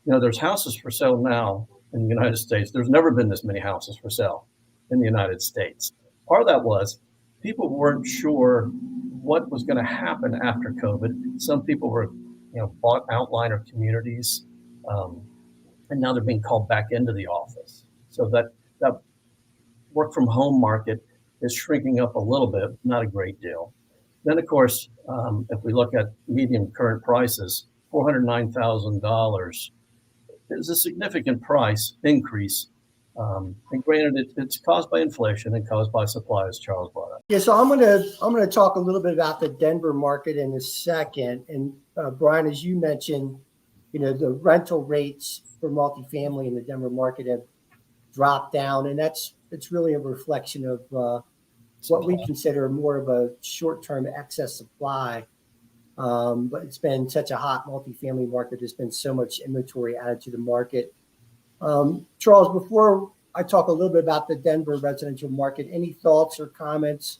There's houses for sale now in the United States. There's never been this many houses for sale in the United States. Part of that was people weren't sure what was going to happen after COVID. Some people were, bought outliner communities, and now they're being called back into the office. So that work from home market is shrinking up a little bit, not a great deal. Then, of course, if we look at median current prices, $409,000 is a significant price increase. And granted, it's caused by inflation and caused by supply, as Charles brought up. Yeah, so I'm gonna talk a little bit about the Denver market in a second. And Brian, as you mentioned, the rental rates for multifamily in the Denver market have dropped down, and it's really a reflection of what we consider more of a short-term excess supply. But it's been such a hot multifamily market. There's been so much inventory added to the market. Charles, before I talk a little bit about the Denver residential market, any thoughts or comments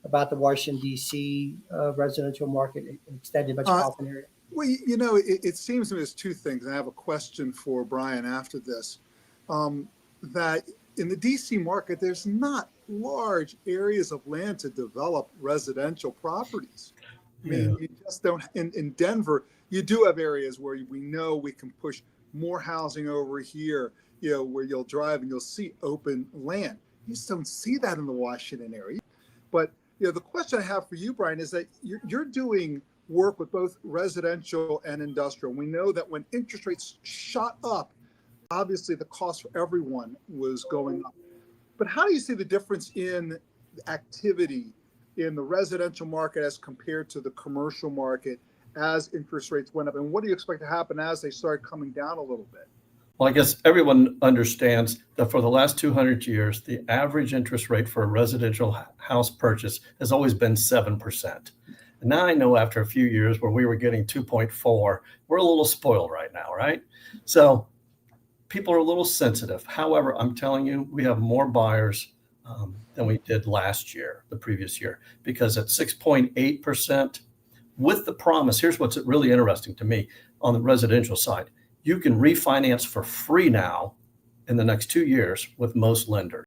about the Washington, D.C. Residential market, extended metropolitan area? Well, it seems to me there's two things. I have a question for Brian after this. That in the D.C. market, there's not large areas of land to develop residential properties. I mean, you just don't. In Denver, you do have areas where we know we can push more housing over here, where you'll drive and you'll see open land. You just don't see that in the Washington area. But, the question I have for you, Brian, is that you're doing work with both residential and industrial. We know that when interest rates shot up, obviously the cost for everyone was going up. But how do you see the difference in activity in the residential market as compared to the commercial market as interest rates went up? And what do you expect to happen as they start coming down a little bit? Well, I guess everyone understands that for the last 200 years, the average interest rate for a residential house purchase has always been 7%. And now I know after a few years where we were getting 2.4, we're a little spoiled right now, right? So people are a little sensitive. However, I'm telling you, we have more buyers than we did the previous year, because at 6.8%, with the promise, here's what's really interesting to me on the residential side. You can refinance for free now in the next 2 years with most lenders.